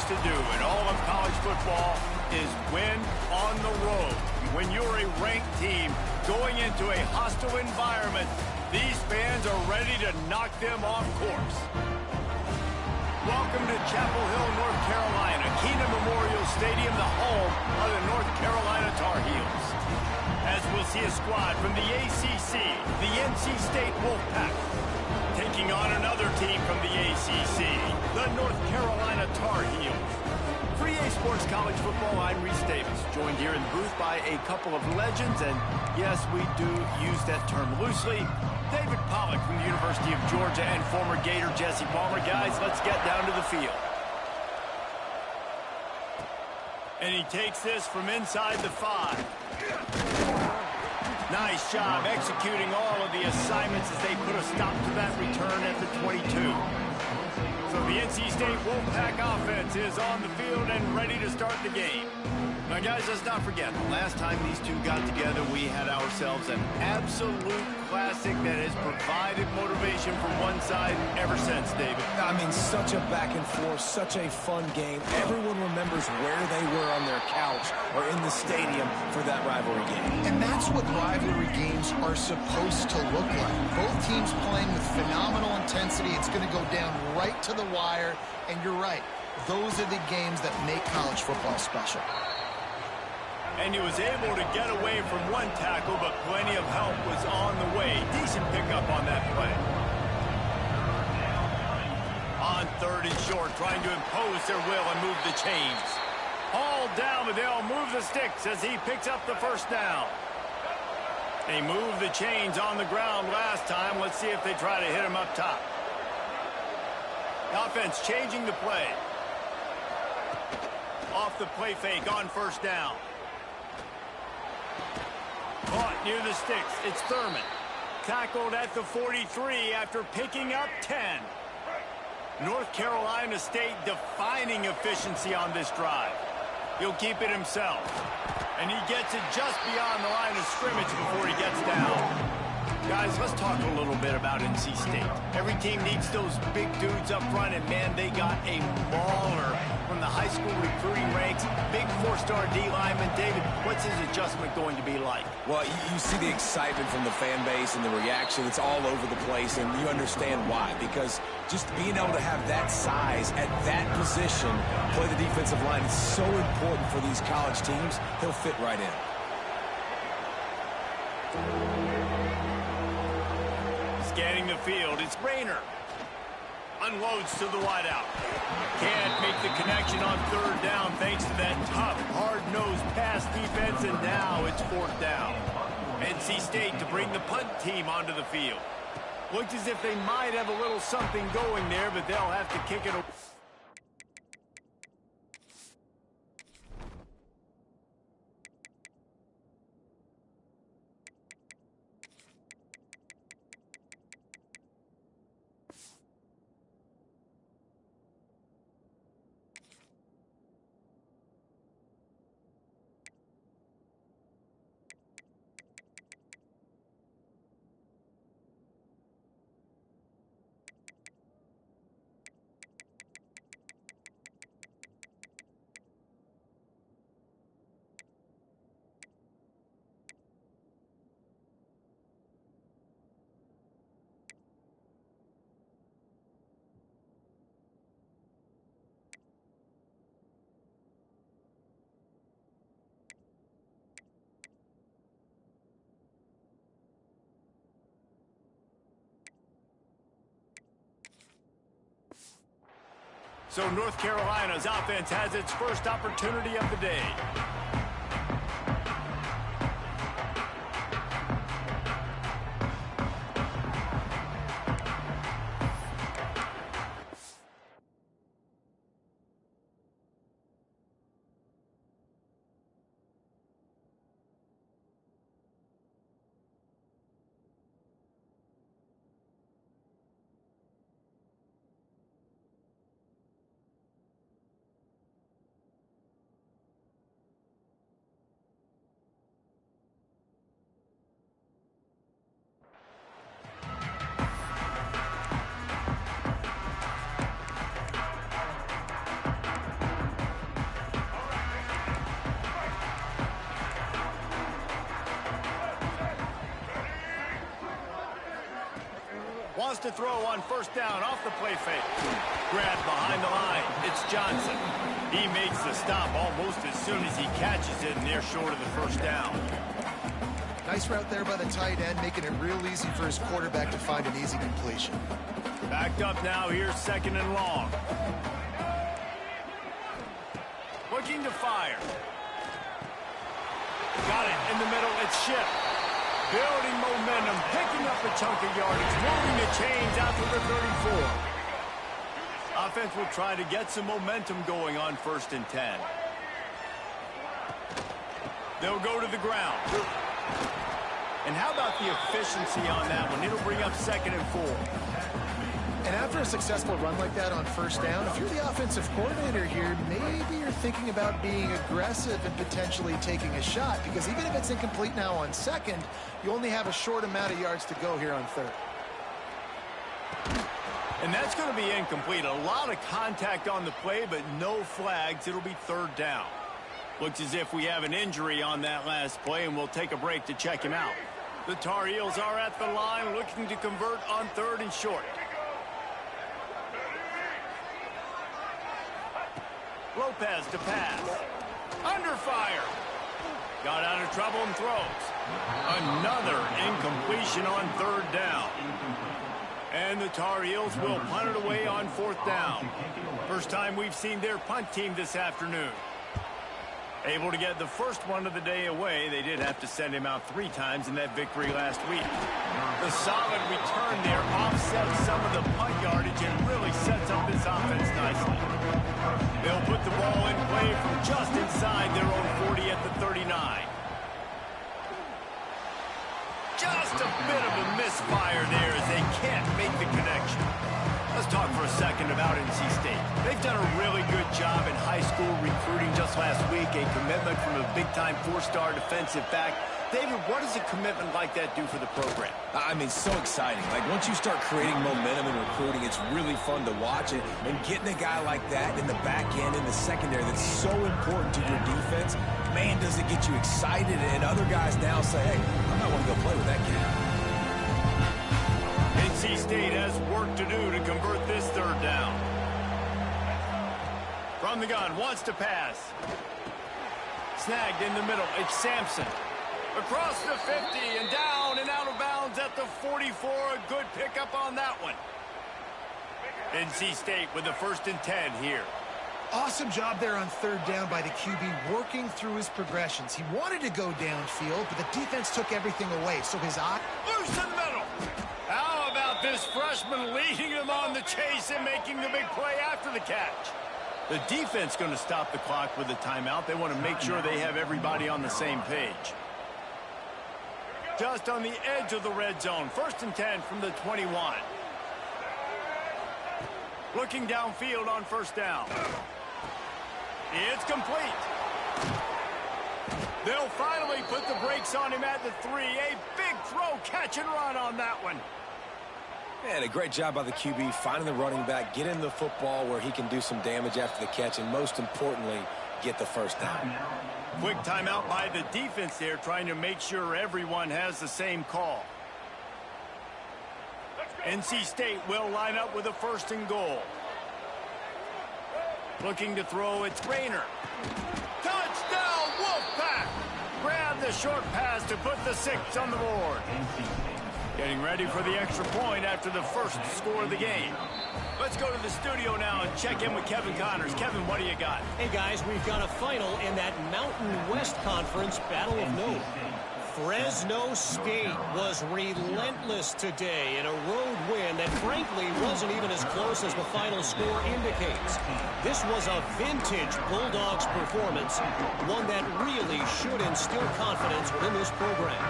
things to do in all of college football is win on the road. When you're a ranked team going into a hostile environment, these fans are ready to knock them off course. Welcome to Chapel Hill, North Carolina, Keenan Memorial Stadium, the home of the North Carolina Tar Heels. As we'll see a squad from the ACC, the NC State Wolfpack, taking on another team from the ACC, the North Carolina Tar Heels. For EA Sports College Football, I'm Reese Davis, joined here in the booth by a couple of legends, and yes, we do use that term loosely. David Pollack from the University of Georgia and former Gator Jesse Palmer. Guys, let's get down to the field. And he takes this from inside the 5. Nice job executing all of the assignments as they put a stop to that return at the 22. So the NC State Wolfpack offense is on the field and ready to start the game. Now, guys, let's not forget, the last time these two got together, we had ourselves an absolute classic that has provided motivation from one side ever since, David. I mean, such a back and forth, such a fun game. Everyone remembers where they were on their couch or in the stadium for that rivalry game. And that's what rivalry games are supposed to look like. Both teams playing with phenomenal intensity. It's going to go down right to the wire. And you're right, those are the games that make college football special. And he was able to get away from one tackle, but plenty of help was on the way. Decent pickup on that play. On 3rd and short, trying to impose their will and move the chains. Hauled down, but they'll move the sticks as he picks up the first down. They moved the chains on the ground last time. Let's see if they try to hit him up top. Offense changing the play. Off the play fake on 1st down. Caught near the sticks. It's Thurman. Tackled at the 43 after picking up 10. North Carolina State defining efficiency on this drive. He'll keep it himself. And he gets it just beyond the line of scrimmage before he gets down. Guys, let's talk a little bit about NC State. Every team needs those big dudes up front, and man, they got a mauler from the high school recruiting ranks. Big 4-star D lineman. David, what's his adjustment going to be like? Well, you see the excitement from the fan base and the reaction. It's all over the place, and you understand why. Because just being able to have that size at that position, play the defensive line, is so important for these college teams. He'll fit right in. Scanning the field, it's Rayner. Unloads to the wideout. Can't make the connection on 3rd down thanks to that tough, hard-nosed pass defense, and now it's 4th down. NC State to bring the punt team onto the field. Looks as if they might have a little something going there, but they'll have to kick it away. So North Carolina's offense has its first opportunity of the day. to throw on first down off the play fake. Grabbed behind the line. It's Johnson. He makes the stop almost as soon as he catches it, and they're short of the first down. Nice route there by the tight end, making it real easy for his quarterback to find an easy completion. Backed up now. Here's 2nd and long. Looking to fire. Got it in the middle. It's Shipp. Building momentum, picking up a chunk of yardage, moving the chains out to the 34. Offense will try to get some momentum going on 1st and 10. They'll go to the ground. And how about the efficiency on that one? It'll bring up 2nd and 4. And after a successful run like that on first down, if you're the offensive coordinator here, maybe you're thinking about being aggressive and potentially taking a shot, because even if it's incomplete now on 2nd, you only have a short amount of yards to go here on 3rd. And that's going to be incomplete. A lot of contact on the play, but no flags. It'll be 3rd down. Looks as if we have an injury on that last play, and we'll take a break to check him out. The Tar Heels are at the line looking to convert on 3rd and short. Lopez to pass. Under fire. Got out of trouble and throws. Another incompletion on 3rd down. And the Tar Heels will punt it away on 4th down. First time we've seen their punt team this afternoon. Able to get the first one of the day away. They did have to send him out 3 times in that victory last week. The solid return there offsets some of the punt yardage and really sets up this offense nicely. They'll put the ball in play from just inside their own 40 at the 39. Just a bit of a misfire there as they can't make the connection. Let's talk for a second about NC State. They've done a really good job in high school recruiting. Just last week, a commitment from a big-time 4-star defensive back. David, what does a commitment like that do for the program? I mean, so exciting. Like, once you start creating momentum in recruiting, it's really fun to watch it. And getting a guy like that in the back end, in the secondary, that's so important to your defense, man, does it get you excited. And other guys now say, hey, I might want to go play with that kid. NC State has work to do to convert this 3rd down. From the gun, wants to pass. Snagged in the middle. It's Sampson. Across the 50 and down and out of bounds at the 44. A good pickup on that one. NC State with the 1st and 10 here. Awesome job there on 3rd down by the QB, working through his progressions. He wanted to go downfield, but the defense took everything away, so his eye... Loose in the middle. How about this freshman leading them on the chase and making the big play after the catch? The defense going to stop the clock with a timeout. They want to make sure they have everybody on the same page. Just on the edge of the red zone. 1st and 10 from the 21. Looking downfield on 1st down. It's complete. They'll finally put the brakes on him at the 3. A big throw, catch and run on that one. Man, a great job by the QB, finding the running back, getting the football where he can do some damage after the catch, and most importantly, get the 1st down. Quick timeout by the defense there, trying to make sure everyone has the same call. NC State will line up with a 1st and goal. Looking to throw, it's Rayner. Touchdown, Wolfpack! Grab the short pass to put the 6 on the board. Getting ready for the extra point after the 1st score of the game. Let's go to the studio now and check in with Kevin Connors. Kevin, what do you got? Hey, guys, we've got a final in that Mountain West Conference Battle of Note. Fresno State was relentless today in a road win that frankly wasn't even as close as the final score indicates. This was a vintage Bulldogs performance, one that really should instill confidence within this program.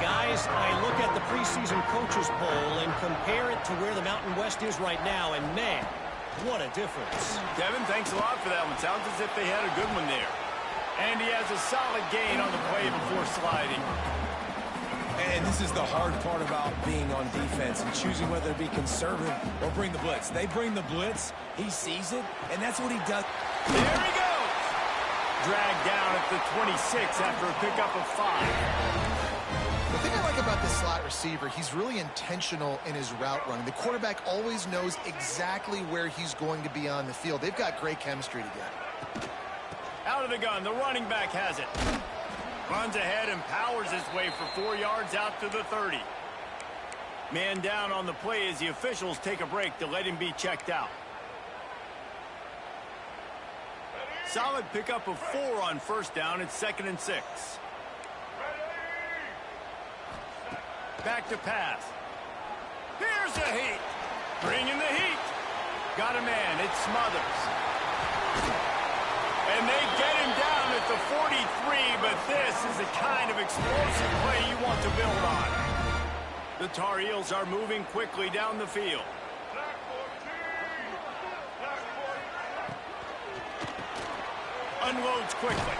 Guys, I look at the preseason coaches poll and compare it to where the Mountain West is right now, and man, what a difference. Kevin, thanks a lot for that one. Sounds as if they had a good one there. And he has a solid gain on the play before sliding. And this is the hard part about being on defense and choosing whether to be conservative or bring the blitz. They bring the blitz, he sees it, and that's what he does. There he goes! Dragged down at the 26 after a pickup of 5. The thing I like about this slot receiver, he's really intentional in his route running. The quarterback always knows exactly where he's going to be on the field. They've got great chemistry together. Out of the gun, the running back has it. Runs ahead and powers his way for 4 yards out to the 30. Man down on the play as the officials take a break to let him be checked out. Solid pickup of 4 on first down. It's 2nd and 6. Back to pass. Here's the heat. Bringing the heat. Got a man. It's Smothers. And they get him down at the 43, but this is the kind of explosive play you want to build on. The Tar Heels are moving quickly down the field. Unloads quickly.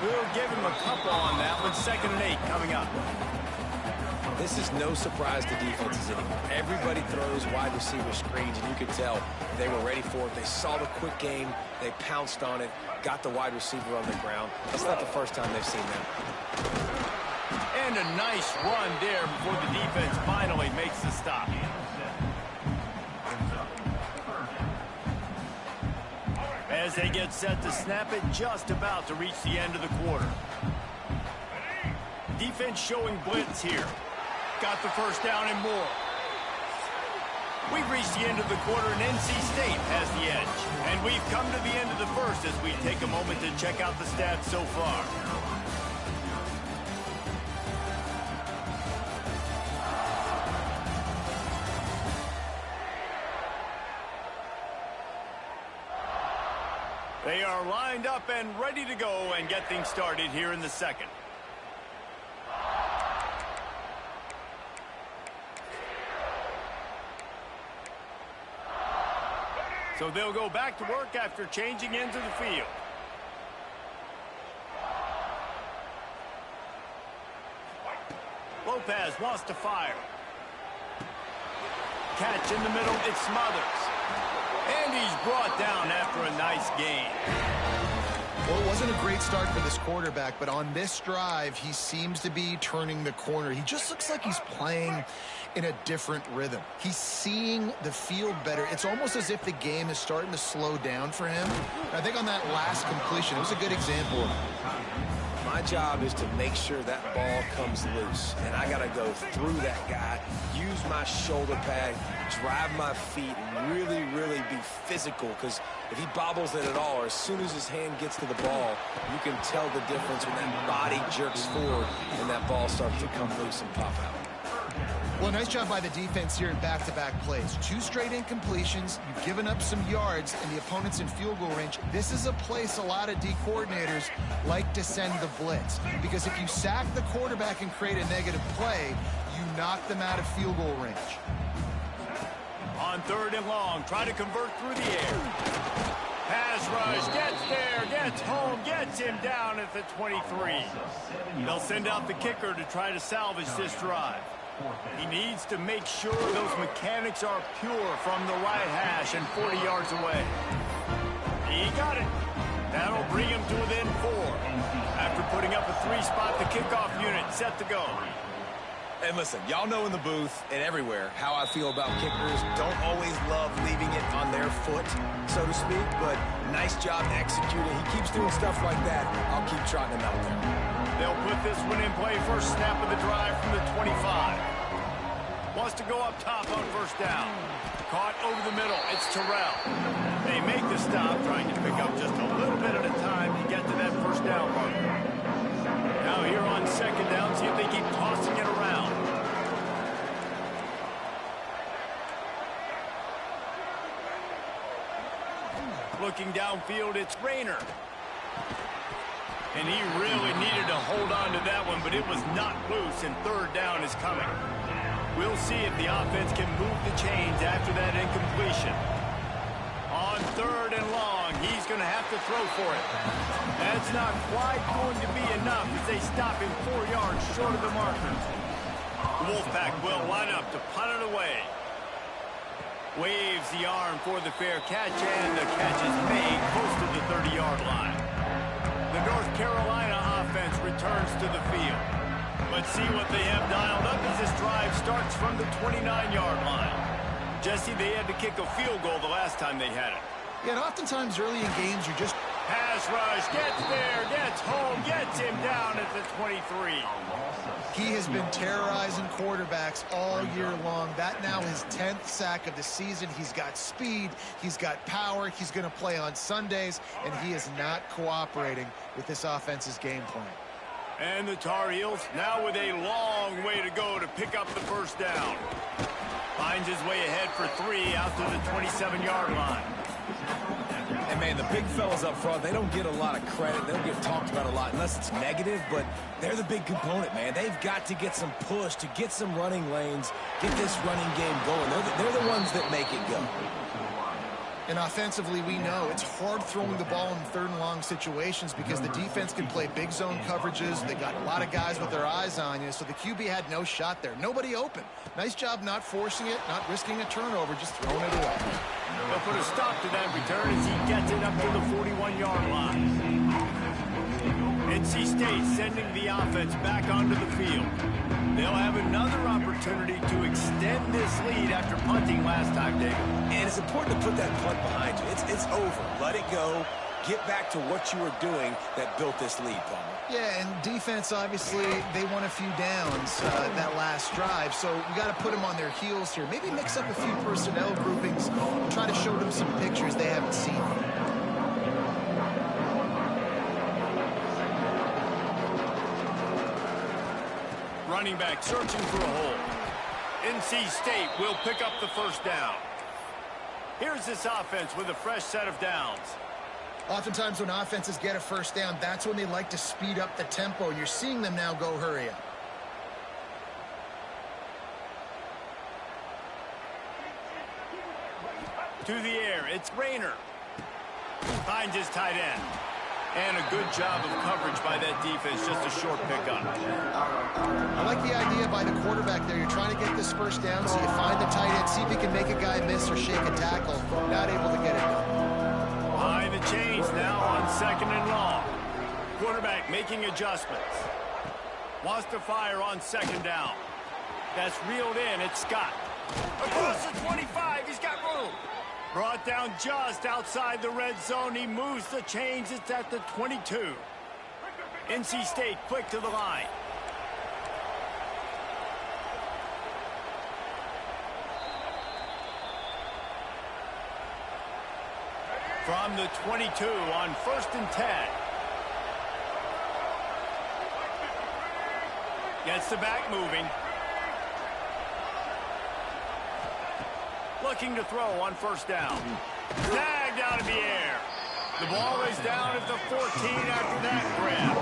We'll give him a couple on that one. 2nd and 8 coming up. This is no surprise to defenses anymore. Everybody throws wide receiver screens, and you could tell they were ready for it. They saw the quick game. They pounced on it, got the wide receiver on the ground. That's not the first time they've seen that. And a nice run there before the defense finally makes the stop. As they get set to snap it, just about to reach the end of the quarter. Defense showing blitz here. Got the first down and more. We've reached the end of the quarter and NC State has the edge. And we've come to the end of the first as we take a moment to check out the stats so far. They are lined up and ready to go and get things started here in the second. So they'll go back to work after changing into the field. Lopez wants to fire. Catch in the middle, it's Smothers. And he's brought down after a nice gain. Well, it wasn't a great start for this quarterback, but on this drive, he seems to be turning the corner. He just looks like he's playing in a different rhythm. He's seeing the field better. It's almost as if the game is starting to slow down for him. I think on that last completion, it was a good example of it. My job is to make sure that ball comes loose, and I got to go through that guy, use my shoulder pad, drive my feet, and really, really be physical, because if he bobbles it at all, or as soon as his hand gets to the ball, you can tell the difference when that body jerks forward and that ball starts to come loose and pop out. Well, nice job by the defense here in back-to-back plays. 2 straight incompletions. You've given up some yards, and the opponent's in field goal range. This is a place a lot of D coordinators like to send the blitz, because if you sack the quarterback and create a negative play, you knock them out of field goal range. On 3rd and long, try to convert through the air. Pass rush, gets there, gets home, gets him down at the 23. They'll send out the kicker to try to salvage this drive. He needs to make sure those mechanics are pure from the right hash and 40 yards away. He got it. That'll bring him to within 4. After putting up a 3-spot, the kickoff unit set to go. And listen, y'all know in the booth and everywhere how I feel about kickers. Don't always love leaving it on their foot, so to speak, but nice job executing. He keeps doing stuff like that. I'll keep trotting him out there. They'll put this one in play first snap of the drive from the 25. Wants to go up top on first down. Caught over the middle. It's Terrell. They make the stop, trying to pick up just a little bit at a time to get to that first down marker. Now here on 2nd down, see if they keep tossing it around. Looking downfield, it's Rayner. And he really needed to hold on to that one, but it was not loose, and 3rd down is coming. We'll see if the offense can move the chains after that incompletion. On 3rd and long, he's going to have to throw for it. That's not quite going to be enough as they stop him 4 yards short of the marker. The Wolfpack will line up to punt it away. Waves the arm for the fair catch, and the catch is made close to the 30-yard line. The North Carolina offense returns to the field. Let's see what they have dialed up as this drive starts from the 29-yard line. Jesse, they had to kick a field goal the last time they had it. Yeah, and oftentimes early in games, you're just... Pass rush, gets there, gets home, gets him down at the 23. He has been terrorizing quarterbacks all year long. That now his 10th sack of the season. He's got speed, he's got power, he's going to play on Sundays, and he is not cooperating with this offense's game plan. And the Tar Heels now with a long way to go to pick up the first down. Finds his way ahead for 3 out to the 27-yard line. And, man, the big fellas up front, they don't get a lot of credit. They don't get talked about a lot unless it's negative, but they're the big component, man. They've got to get some push, to get some running lanes, get this running game going. They're the ones that make it go. And offensively, we know it's hard throwing the ball in third and long situations because the defense can play big zone coverages. They got a lot of guys with their eyes on you, so the QB had no shot there. Nobody open. Nice job not forcing it, not risking a turnover, just throwing it away. They'll put a stop to that return as he gets it up to the 41-yard line. NC State sending the offense back onto the field. They'll have another opportunity to extend this lead after punting last time, David. And it's important to put that punt behind you. It's over. Let it go. Get back to what you were doing that built this lead, Palmer. Yeah, and defense, obviously, they won a few downs that last drive, so we got to put them on their heels here. Maybe mix up a few personnel groupings and try to show them some pictures they haven't seen. Running back searching for a hole. NC State will pick up the first down. Here's this offense with a fresh set of downs. Oftentimes when offenses get a first down, that's when they like to speed up the tempo, and you're seeing them now go hurry up. To the air, it's Rayner. Finds his tight end. And a good job of coverage by that defense, just a short pickup. I like the idea by the quarterback there. You're trying to get this first down, so you find the tight end, see if he can make a guy miss or shake a tackle. Not able to get it done. Behind the chains now on 2nd and long. Quarterback making adjustments. Wants to fire on 2nd down. That's reeled in. It's Scott. Across the 25. He's got room. Brought down just outside the red zone. He moves the chains. It's at the 22. NC State quick to the line. From the 22 on 1st and 10. Gets the back moving. Looking to throw on 1st down. Tagged out of the air. The ball is down at the 14 after that grab.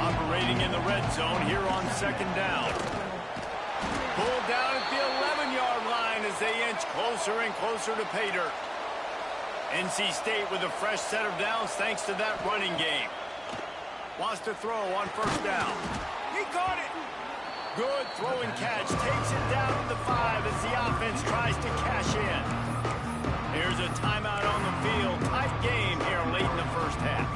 Operating in the red zone here on 2nd down. Pulled down at the 11-yard line as they inch closer and closer to pay dirt. NC State with a fresh set of downs thanks to that running game. Wants to throw on 1st down. He caught it. Good throw and catch. Takes it down to the 5 as the offense tries to cash in. Here's a timeout on the field. Tight game here late in the first half.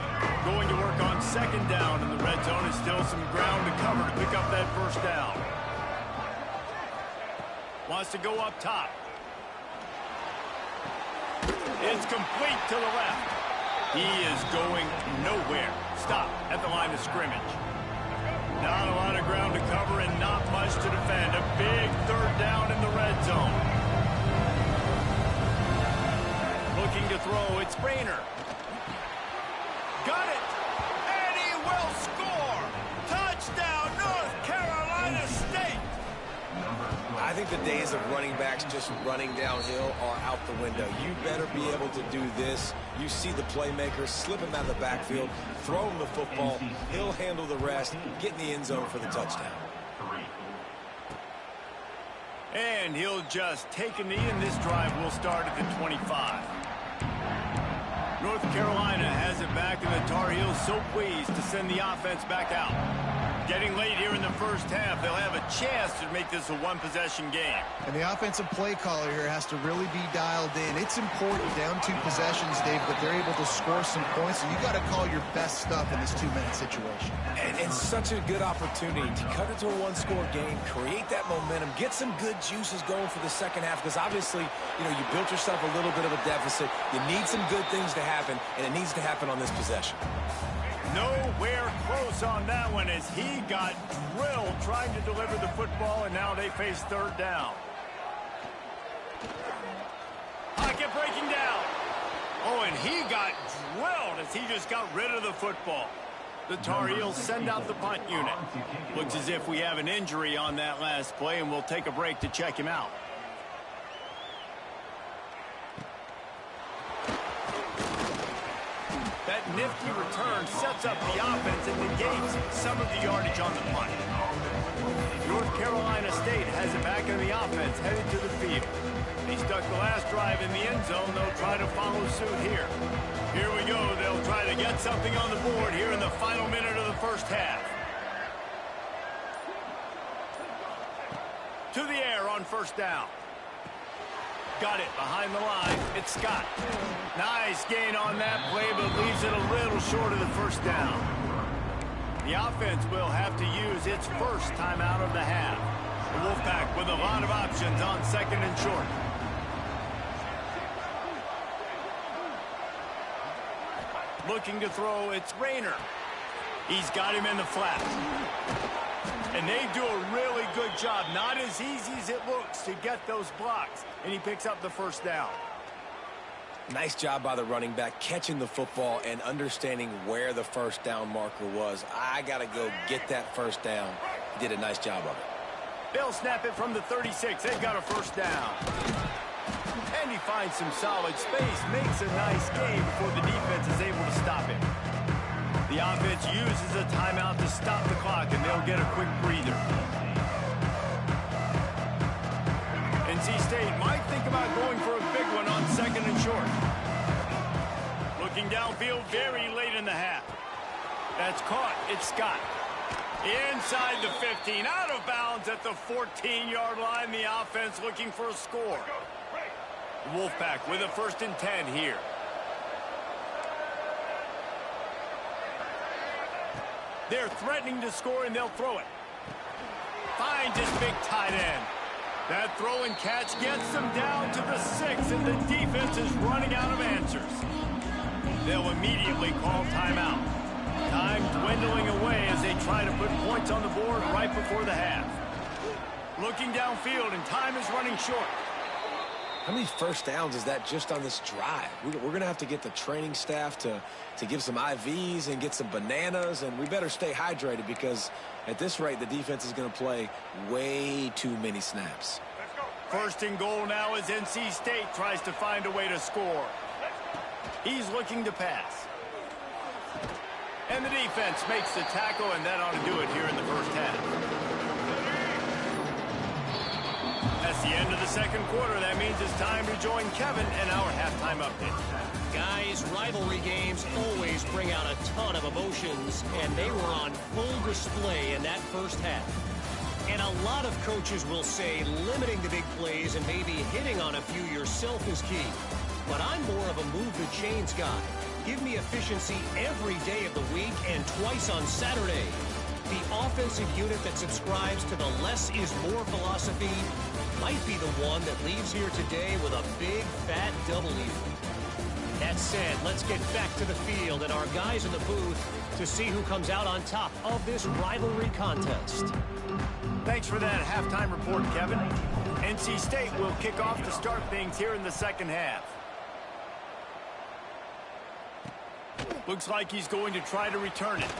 Going to work on 2nd down, and the red zone is still some ground to cover to pick up that first down. Wants to go up top. It's complete to the left. He is going nowhere. Stop at the line of scrimmage. Not a lot of ground to cover and not much to defend. A big 3rd down in the red zone. Looking to throw, it's Rayner. Got it! And he will score! Touchdown, North Carolina State! I think the days of running backs just running downhill are out the window. You better be able to do this. You see the playmaker, slip him out of the backfield, throw him the football. He'll handle the rest, get in the end zone for the touchdown. And he'll just take a knee, and this drive will start at the 25. North Carolina has it back, and the Tar Heels so pleased to send the offense back out. Getting late here in the first half, they'll have a chance to make this a one-possession game. And the offensive play caller here has to really be dialed in. It's important down 2 possessions, Dave, that they're able to score some points. So you got to call your best stuff in this 2-minute situation. And such a good opportunity to cut it to a one-score game, create that momentum, get some good juices going for the second half, because obviously, you know, you built yourself a little bit of a deficit. You need some good things to happen, and it needs to happen on this possession. Nowhere close on that one as he got drilled trying to deliver the football, and now they face third down. Pocket breaking down. Oh, and he got drilled as he just got rid of the football. The Tar Heels send out the punt unit. Looks as if we have an injury on that last play, and we'll take a break to check him out. That nifty return sets up the offense and negates some of the yardage on the punt. North Carolina State has it back in the offense, headed to the field. He stuck the last drive in the end zone. They'll try to follow suit here. Here we go. They'll try to get something on the board here in the final minute of the first half. To the air on first down. Got it behind the line. It's Scott. Nice gain on that play, but leaves it a little short of the first down. The offense will have to use its first timeout of the half. The Wolfpack with a lot of options on second and short. Looking to throw, it's Rayner. He's got him in the flat. And they do a really good job, not as easy as it looks, to get those blocks. And he picks up the first down. Nice job by the running back, catching the football and understanding where the first down marker was. I got to go get that first down. He did a nice job of it. They'll snap it from the 36. They've got a first down. And he finds some solid space, makes a nice game before the defense is able to stop him. The offense uses a timeout to stop the clock, and they'll get a quick breather. NC State might think about going for a big one on second and short. Looking downfield very late in the half. That's caught. It's Scott. Inside the 15, out of bounds at the 14-yard line. The offense looking for a score. The Wolfpack with a 1st and 10 here. They're threatening to score, and they'll throw it. Finds his big tight end. That throw and catch gets them down to the 6, and the defense is running out of answers. They'll immediately call timeout. Time dwindling away as they try to put points on the board right before the half. Looking downfield, and time is running short. How many first downs is that just on this drive? We're going to have to get the training staff to give some IVs and get some bananas, and we better stay hydrated because at this rate, the defense is going to play way too many snaps. 1st and goal now as NC State tries to find a way to score. He's looking to pass. And the defense makes the tackle, and that ought to do it here in the first half. That's the end of the second quarter. That means it's time to join Kevin and our halftime update. Guys, rivalry games always bring out a ton of emotions, and they were on full display in that first half. And a lot of coaches will say limiting the big plays and maybe hitting on a few yourself is key. But I'm more of a move the chains guy. Give me efficiency every day of the week and twice on Saturday. The offensive unit that subscribes to the less is more philosophy might be the one that leaves here today with a big fat W. That said, let's get back to the field and our guys in the booth to see who comes out on top of this rivalry contest. Thanks for that halftime report, Kevin. NC State will kick off to start things here in the second half. Looks like he's going to try to return it.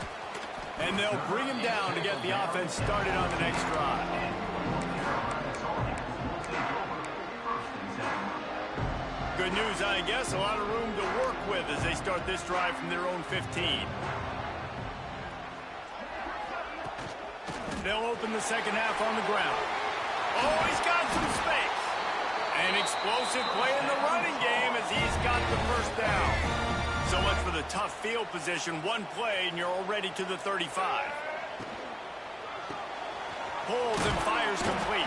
And they'll bring him down to get the offense started on the next drive. Good news, I guess. A lot of room to work with as they start this drive from their own 15. They'll open the second half on the ground. Oh, he's got some space. An explosive play in the running game as he's got the first down. So much for the tough field position. One play, and you're already to the 35. pulls and fires complete.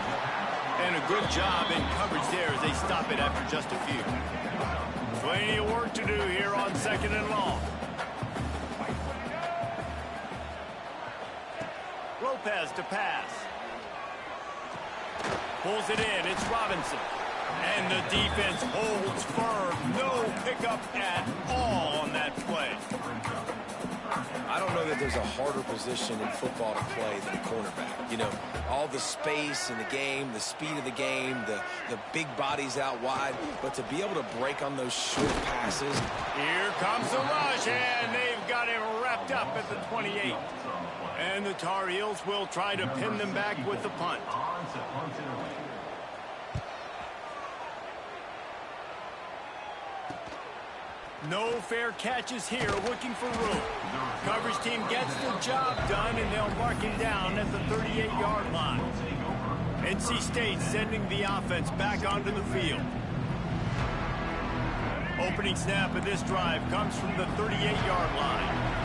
And a good job in coverage there as they stop it after just a few. Plenty of work to do here on 2nd and long. Lopez to pass. Pulls it in. It's Robinson. And the defense holds firm. No pickup at all on that play. I don't know that there's a harder position in football to play than cornerback. You know, all the space in the game, the speed of the game, the big bodies out wide. But to be able to break on those short passes. Here comes the rush, and they've got him wrapped up at the 28. And the Tar Heels will try to pin them back with the punt. No fair catches here, looking for room. Coverage team gets the job done, and they'll mark him down at the 38-yard line. NC State sending the offense back onto the field. Opening snap of this drive comes from the 38-yard line.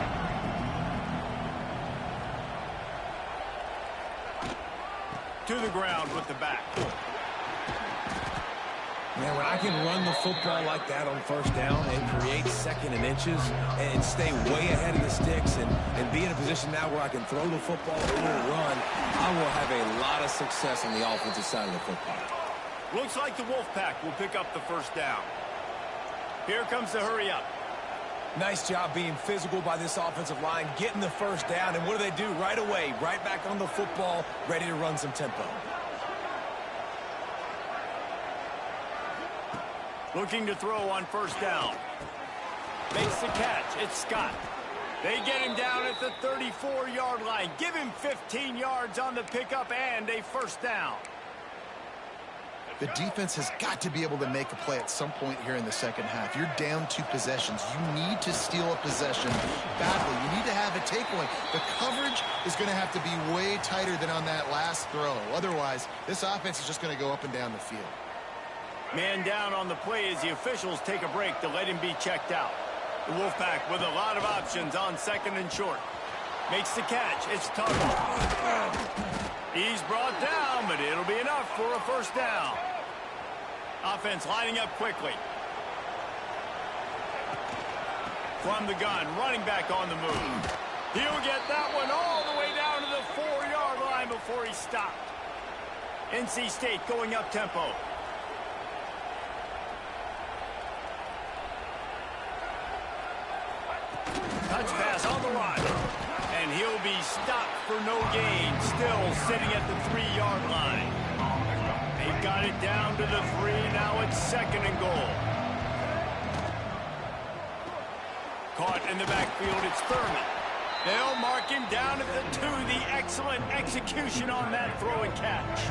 To the ground with the back. Man, when I can run the football like that on first down and create 2nd and inches and stay way ahead of the sticks and be in a position now where I can throw the football or run, I will have a lot of success on the offensive side of the football. Looks like the Wolfpack will pick up the first down. Here comes the hurry up. Nice job being physical by this offensive line, getting the first down, and what do? Right away, right back on the football, ready to run some tempo. Looking to throw on first down. Makes the catch. It's Scott. They get him down at the 34-yard line. Give him 15 yards on the pickup and a first down. The defense has got to be able to make a play at some point here in the second half. You're down 2 possessions. You need to steal a possession badly. You need to have a takeaway. The coverage is going to have to be way tighter than on that last throw. Otherwise, this offense is just going to go up and down the field. Man down on the play as the officials take a break to let him be checked out. The Wolfpack with a lot of options on 2nd and short. Makes the catch. It's tough. He's brought down, but it'll be enough for a first down. Offense lining up quickly. From the gun, running back on the move. He'll get that one all the way down to the 4-yard line before he stopped. NC State going up tempo. Touch pass on the line. And he'll be stopped for no gain. Still sitting at the 3-yard line. They've got it down to the 3. Now it's 2nd and goal. Caught in the backfield. It's Thurman. They'll mark him down at the 2. The excellent execution on that throw and catch.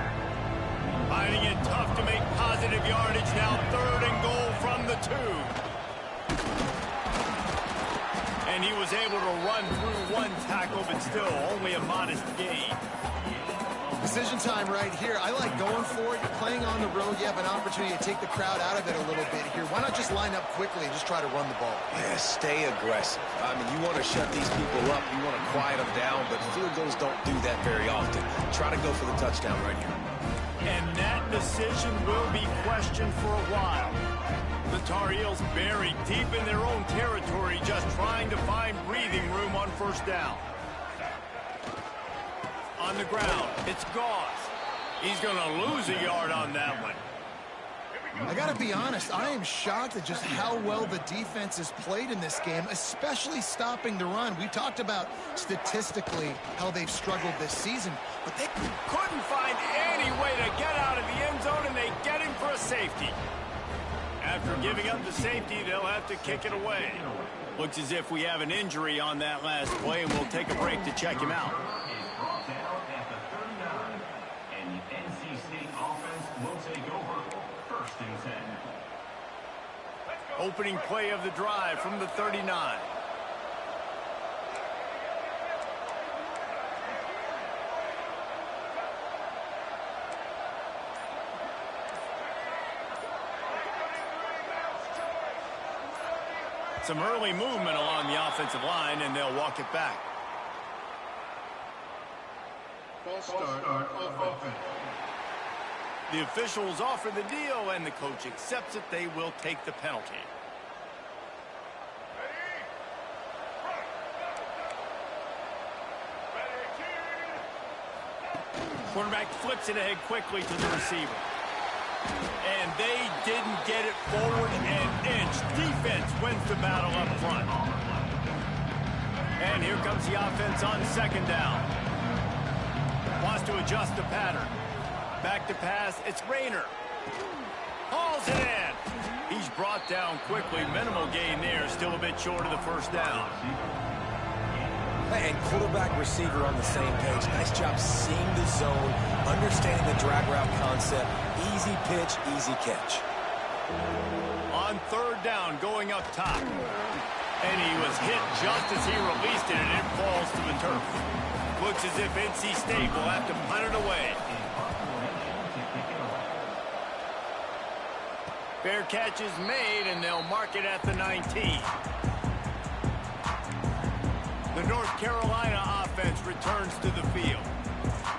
Finding it tough to make positive yardage. Now 3rd and goal from the 2. And he was able to run through 1 tackle, but still only a modest gain. Decision time right here. I like going for it. You're playing on the road. You have an opportunity to take the crowd out of it a little bit here. Why not just line up quickly and just try to run the ball? Yeah, stay aggressive. I mean, you want to shut these people up. You want to quiet them down, but field goals don't do that very often. Try to go for the touchdown right here. And that decision will be questioned for a while. The Tar Heels buried deep in their own territory, just trying to find breathing room on first down. On the ground, it's Gauze. He's going to lose a yard on that one. I got to be honest, I am shocked at just how well the defense has played in this game, especially stopping the run. We talked about statistically how they've struggled this season, but they couldn't find any way to get out of the end zone, and they get him for a safety. After giving up the safety, they'll have to kick it away. Looks as if we have an injury on that last play, and we'll take a break to check him out. Opening play of the drive from the 39. Some early movement along the offensive line, and they'll walk it back. False start on offense. The officials offer the deal, and the coach accepts it. They will take the penalty. Quarterback flips it ahead quickly to the receiver. And they didn't get it forward an inch. Defense wins the battle up front. And here comes the offense on second down. Wants to adjust the pattern. Back to pass. It's Rayner. Hauls it in. He's brought down quickly. Minimal gain there. Still a bit short of the first down. And quarterback receiver on the same page. Nice job seeing the zone, understanding the drag route concept. Easy pitch, easy catch. On third down, going up top. And he was hit just as he released it, and it falls to the turf. Looks as if NC State will have to punt it away. Fair catch is made, and they'll mark it at the 19. The North Carolina offense returns to the field.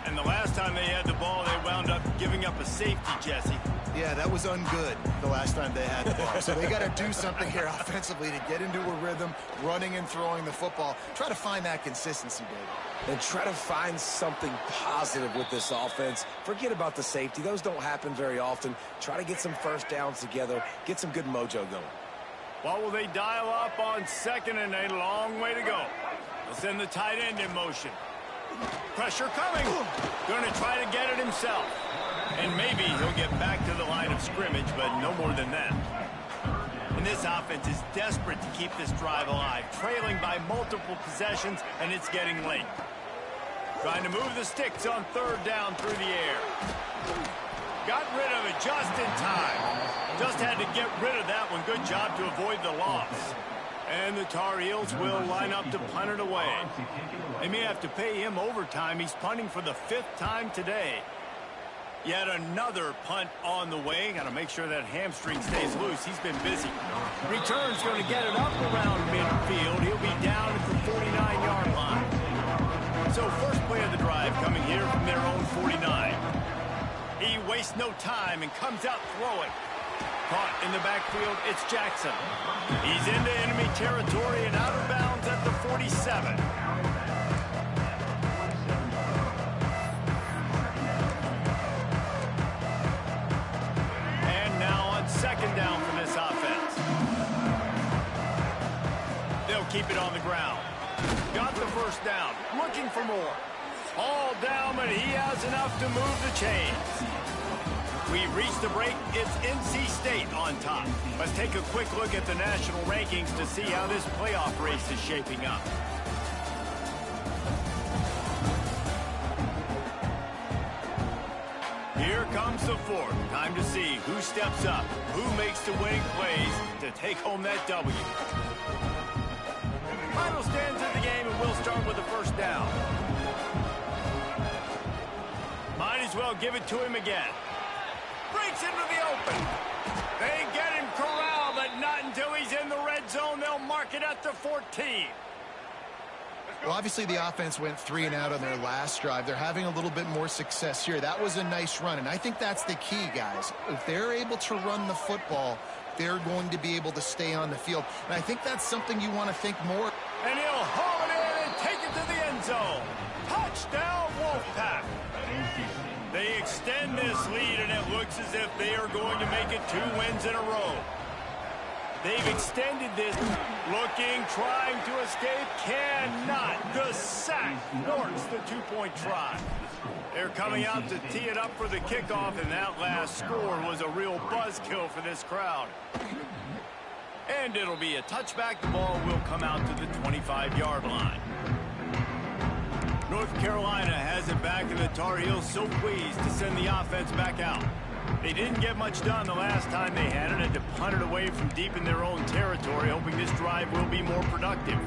And the last time they had the ball, they wound up giving up a safety, Jesse. Yeah, that was ungood the last time they had the ball. So they got to do something here offensively to get into a rhythm, running and throwing the football. Try to find that consistency, David. And try to find something positive with this offense. Forget about the safety. Those don't happen very often. Try to get some first downs together, get some good mojo going. What will they dial up on second, and a long way to go? They'll send the tight end in motion. Pressure coming. Going to try to get it himself. And maybe he'll get back to the line of scrimmage, but no more than that. And this offense is desperate to keep this drive alive, trailing by multiple possessions, and it's getting late. Trying to move the sticks on third down through the air. Got rid of it just in time. Just had to get rid of that one. Good job to avoid the loss. And the Tar Heels will line up to punt it away. They may have to pay him overtime. He's punting for the 5th time today. Yet another punt on the way. Got to make sure that hamstring stays loose. He's been busy. Return's going to get it up around midfield. He'll be down at the 49-yard line. So first play of the drive coming here from their own 49. He wastes no time and comes out throwing. Caught in the backfield, it's Jackson. He's into enemy territory and out of bounds at the 47. And now on second down for this offense. They'll keep it on the ground. Got the first down, looking for more. All down, but he has enough to move the chains. We've reached the break. It's NC State on top. Let's take a quick look at the national rankings to see how this playoff race is shaping up. Here comes the fourth. Time to see who steps up, who makes the winning plays to take home that W. Final stands of the game, and we'll start with the first down. Might as well give it to him again. Breaks into the open. They get him corralled, but not until he's in the red zone. They'll mark it at the 14. Well, obviously the offense went 3 and out on their last drive. They're having a little bit more success here. That was a nice run, and I think that's the key, guys. If they're able to run the football, they're going to be able to stay on the field. And I think that's something you want to think more. And he'll haul it in and take it to the end zone. Touchdown, Wolfpack. They extend this lead, and it looks as if they are going to make it 2 wins in a row. They've extended this, looking, trying to escape, cannot. The sack thwarts the 2-point try. They're coming out to tee it up for the kickoff, and that last score was a real buzzkill for this crowd. And it'll be a touchback. The ball will come out to the 25-yard line. North Carolina has it back, and the Tar Heels so pleased to send the offense back out. They didn't get much done the last time they had it, and to punt it away from deep in their own territory, hoping this drive will be more productive.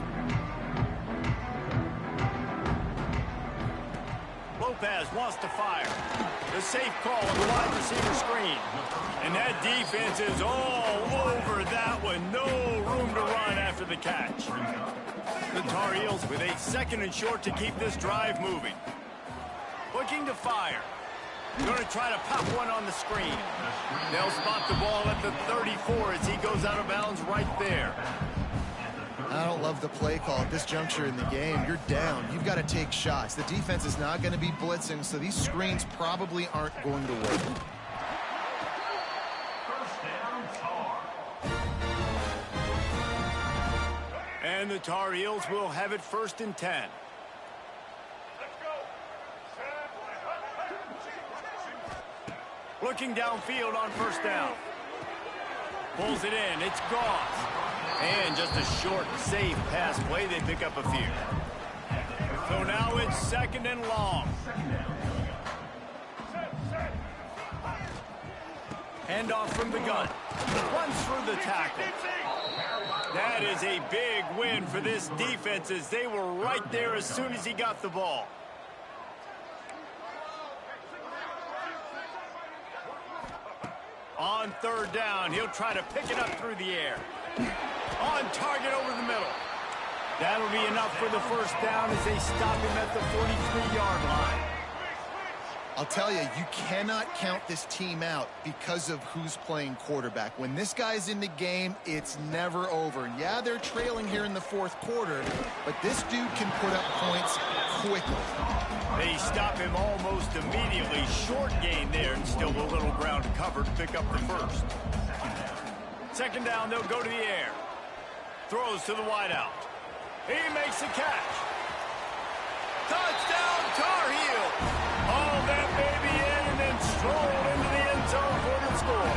Lopez wants to fire. The safe call on the wide receiver screen. And that defense is all over that one. No room to run after the catch. The Tar Heels with a 2nd and short to keep this drive moving. Looking to fire. Going to try to pop one on the screen. They'll spot the ball at the 34 as he goes out of bounds right there. I don't love the play call at this juncture in the game. You're down. You've got to take shots. The defense is not going to be blitzing, so these screens probably aren't going to work. And the Tar Heels will have it 1st and 10. Looking downfield on 1st down. Pulls it in. It's Goss. And just a short, safe pass play. They pick up a few. So now it's 2nd and long. Handoff from the gun. Runs through the tackle. That is a big win for this defense as they were right there as soon as he got the ball. On 3rd down, he'll try to pick it up through the air. On target over the middle. That'll be enough for the 1st down as they stop him at the 43-yard line. I'll tell you, you cannot count this team out because of who's playing quarterback. When this guy's in the game, it's never over. And yeah, they're trailing here in the 4th quarter, but this dude can put up points quickly. They stop him almost immediately. Short gain there and still a little ground covered to pick up the 1st. 2nd down, they'll go to the air. Throws to the wideout. He makes the catch. Touchdown, Tar Heels. Haul that baby in and then stroll into the end zone for the score.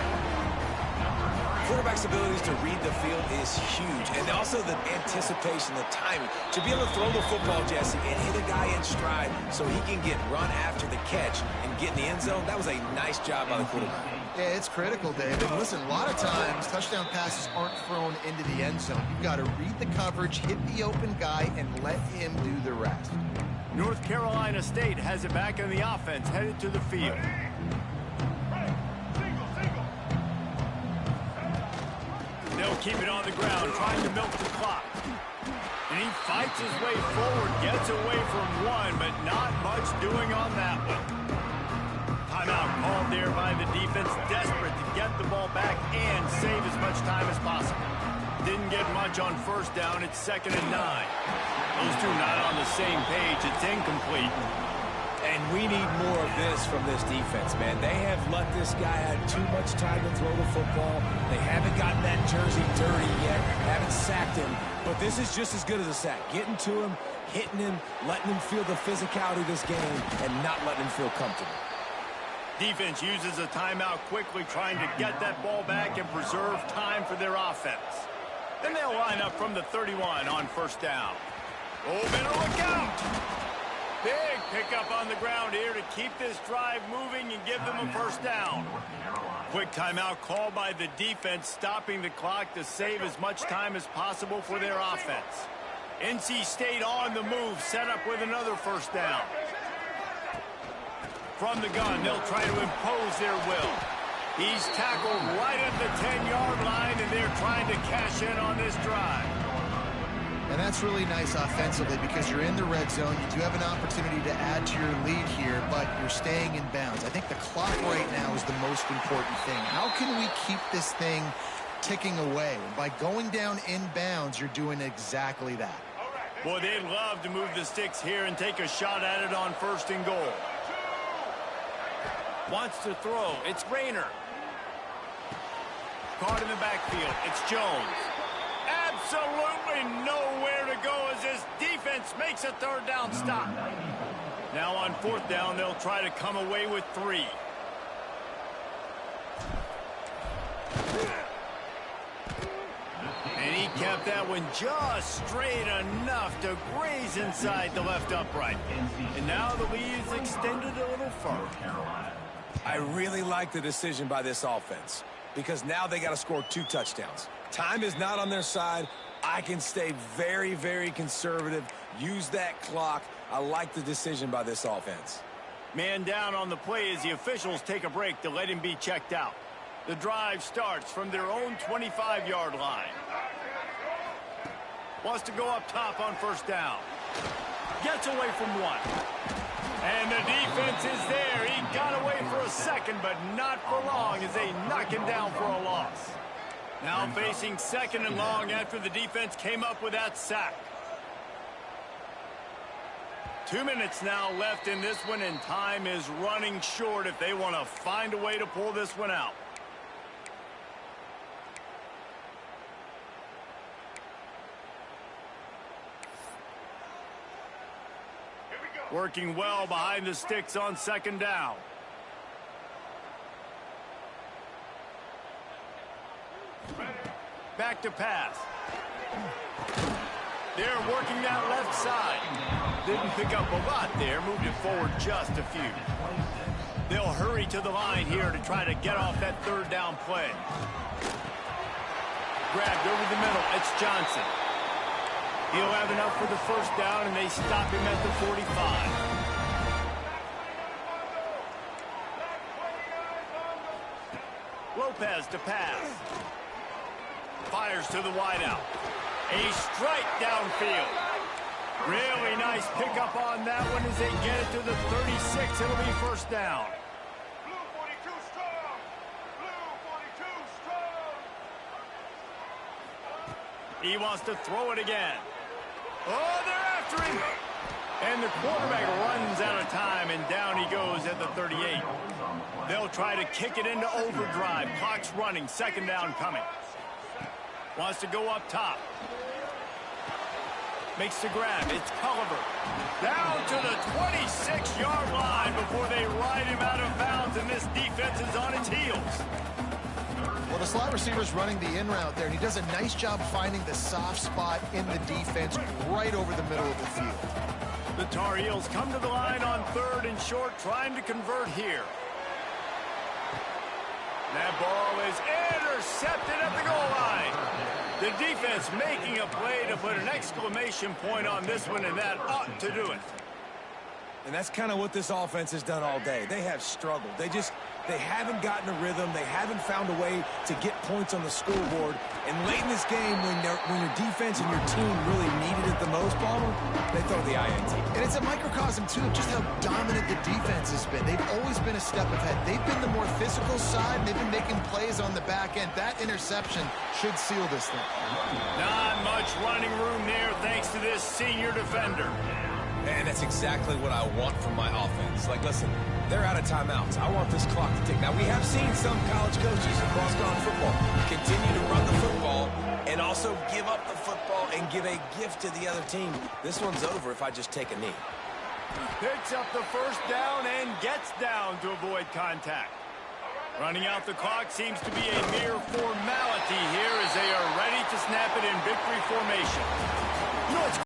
Quarterback's abilities to read the field is huge, and also the anticipation, the timing. To be able to throw the football, Jesse, and hit a guy in stride so he can get run after the catch and get in the end zone, that was a nice job by the quarterback. Yeah, it's critical, David. Listen, a lot of times, touchdown passes aren't thrown into the end zone. You've got to read the coverage, hit the open guy, and let him do the rest. North Carolina State has it back on the offense, headed to the field. They'll keep it on the ground, trying to milk the clock. And he fights his way forward, gets away from one, but not much doing on that one. Timeout called there by the defense, desperate to get the ball back and save as much time as possible. Didn't get much on 1st down. It's 2nd and 9. Those two not on the same page. It's incomplete. And we need more of this from this defense, man. They have let this guy have too much time to throw the football. They haven't gotten that jersey dirty yet, haven't sacked him. But this is just as good as a sack. Getting to him, hitting him, letting him feel the physicality of this game, and not letting him feel comfortable. Defense uses a timeout quickly, trying to get that ball back and preserve time for their offense. Then they'll line up from the 31 on 1st down. Oh, better look out! Big pickup on the ground here to keep this drive moving and give them a 1st down. Quick timeout called by the defense, stopping the clock to save as much time as possible for their offense. NC State on the move, set up with another 1st down. From the gun, they'll try to impose their will. He's tackled right at the 10-yard line, and they're trying to cash in on this drive. And that's really nice offensively because you're in the red zone. You do have an opportunity to add to your lead here, but you're staying in bounds. I think the clock right now is the most important thing. How can we keep this thing ticking away? By going down in bounds, you're doing exactly that. Boy, they'd love to move the sticks here and take a shot at it on 1st and goal. Wants to throw. It's Rayner. Caught in the backfield. It's Jones. Absolutely nowhere to go as this defense makes a 3rd down stop. Now on 4th down, they'll try to come away with 3. And he kept that one just straight enough to graze inside the left upright. And now the lead is extended a little further. I really like the decision by this offense because now they got to score 2 touchdowns. Time is not on their side. I can stay very, very conservative, use that clock. I like the decision by this offense. Man down on the play as the officials take a break to let him be checked out. The drive starts from their own 25-yard line. Wants to go up top on 1st down. Gets away from one. And the defense is there. He got away for a second, but not for long as they knock him down for a loss. Now facing second and long after the defense came up with that sack. 2 minutes now left in this one, and time is running short if they want to find a way to pull this one out. Working well behind the sticks on second down. Back to pass. They're working that left side. Didn't pick up a lot there. Moved it forward just a few. They'll hurry to the line here to try to get off that third down play. Grabbed over the middle. It's Johnson. He'll have enough for the first down, and they stop him at the 45. Lopez to pass. Fires to the wideout. A strike downfield. Really nice pickup on that one as they get it to the 36. It'll be first down. Blue 42 strong. Blue 42 strong. He wants to throw it again. Oh, they're after him. And the quarterback runs out of time, and down he goes at the 38. They'll try to kick it into overdrive. Clock's running. Second down coming. Wants to go up top. Makes the grab. It's Culliver. Down to the 26-yard line before they ride him out of bounds, and this defense is on its heels. Well, the slot receiver's running the in route there, and he does a nice job finding the soft spot in the defense right over the middle of the field. The Tar Heels come to the line on third and short, trying to convert here. That ball is intercepted at the goal line. The defense making a play to put an exclamation point on this one, and that ought to do it. And that's kind of what this offense has done all day. They have struggled. They haven't gotten a rhythm. They haven't found a way to get points on the scoreboard. And late in this game, when your defense and your team really needed it the most, Palmer, they throw the INT. And it's a microcosm, too, of just how dominant the defense has been. They've always been a step ahead. They've been the more physical side, and they've been making plays on the back end. That interception should seal this thing. Not much running room there thanks to this senior defender. And that's exactly what I want from my offense. Like, listen, they're out of timeouts. I want this clock to tick. Now, we have seen some college coaches across college football continue to run the football and also give up the football and give a gift to the other team. This one's over if I just take a knee. Picks up the first down and gets down to avoid contact. Running out the clock seems to be a mere formality here as they are ready to snap it in victory formation. You know, it's